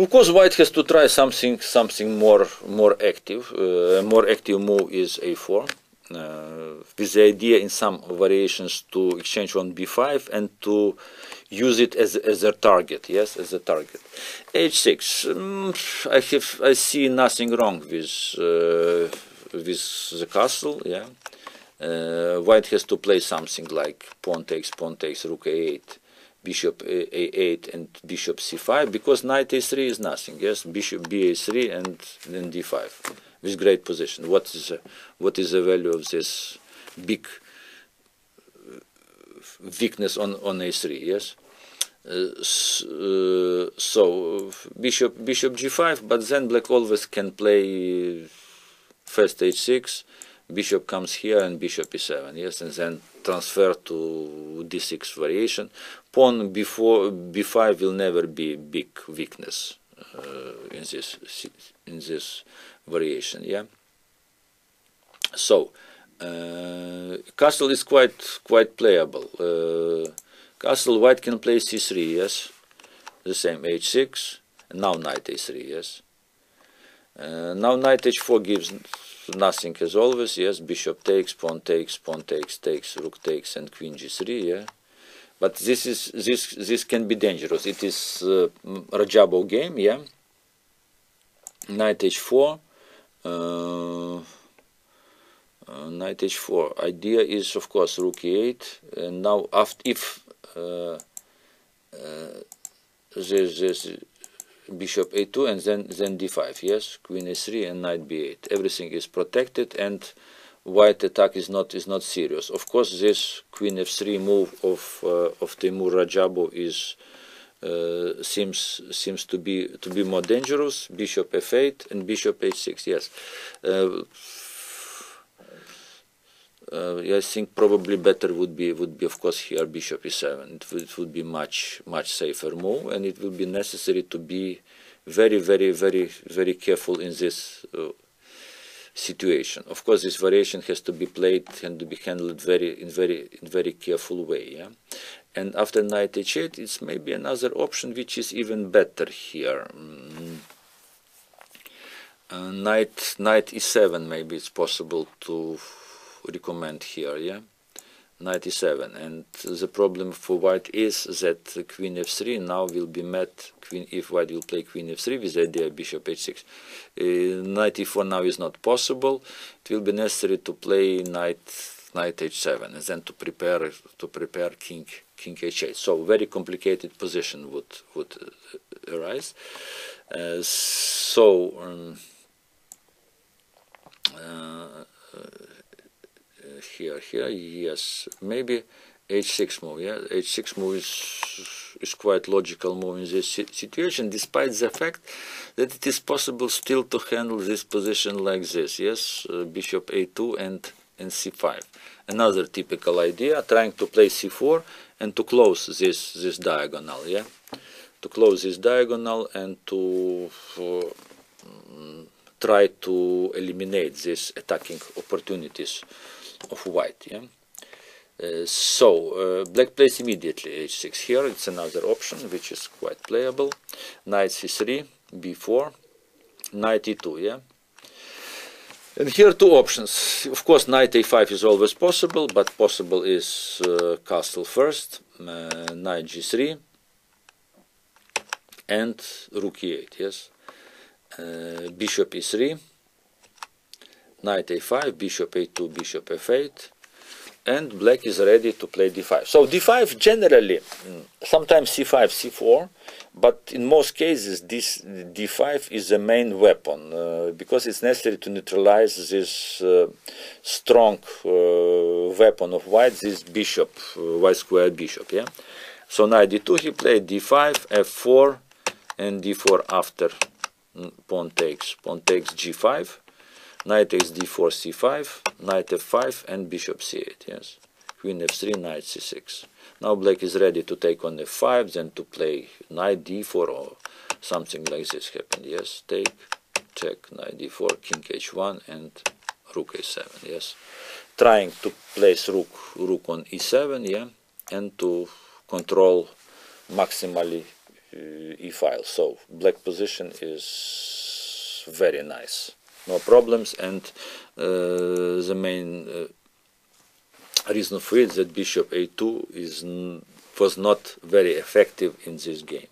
Of course, white has to try something more active. More active move is a4, with the idea in some variations to exchange on b5 and to use it as a target. Yes, as a target. h6. I see nothing wrong with the castle. Yeah, white has to play something like pawn takes, rook a8. Bishop a8 and bishop c5, because knight a3 is nothing. Yes, bishop ba3 and then d5 with great position. What is the value of this big weakness on a3? Yes, so bishop g5, but then black always can play first h6. Bishop comes here and bishop e7, yes, and then transfer to d6 variation. Pawn b5 will never be big weakness in this variation, yeah. So castle is quite playable. Castle white can play c3, yes, the same h6, and now knight a3, yes. Now knight h4 gives nothing as always. Yes, bishop takes, pawn takes, rook takes, and queen g3. Yeah, but this can be dangerous. It is Rajabov game. Yeah, knight h4. Knight h4. Idea is of course rook e8. And now if there's bishop a2 and then d5, yes, queen a3 and knight b8. Everything is protected and white attack is not serious. Of course, this queen f3 move of Timur Rajabov is seems to be more dangerous. Bishop f8 and bishop h6. Yes, I think probably better would be of course here bishop e7. It would be much safer move, and it will be necessary to be very careful in this situation. Of course, this variation has to be played and to be handled in very careful way. Yeah, and after knight h8, it's maybe another option which is even better here. Knight e7 maybe it's possible to recommend here. Yeah, knight e7, and the problem for white is that queen f3 now will be met. If white will play queen f3 with the idea bishop h6, knight e4 now is not possible. It will be necessary to play knight h7 and then to prepare king h8. So very complicated position would arise. Here, yes, maybe h6 move. Yeah, h6 move is quite logical move in this situation, despite the fact that it is possible still to handle this position like this. Yes, bishop a2 and c5. Another typical idea, trying to play c4 and to close this diagonal. Yeah, to close this diagonal and to try to eliminate these attacking opportunities of white. Yeah, black plays immediately h6 here. It's another option which is quite playable. Knight c3, b4, knight e2. Yeah, and here two options. Of course, knight a5 is always possible, but possible is castle first, knight g3, and rook e8. Yes, bishop e3. Knight a5, bishop a2, bishop f8, and black is ready to play d5. So d5 generally, sometimes c5, c4, but in most cases this d5 is the main weapon because it's necessary to neutralize this strong weapon of white, this bishop, white square bishop. Yeah. So knight d2, he played d5, f4, and d4 after pawn takes g5. Knight takes d4, c5, knight f5, and bishop c8. Yes, queen f3, knight c6. Now black is ready to take on f5, then to play knight d4 or something like this happened. Yes, take, check, knight d4, king h1, and rook a7. Yes, trying to place rook on e7. Yeah, and to control maximally e-file. So black position is very nice, no problems, and the main reason for it is that bishop a2 was not very effective in this game.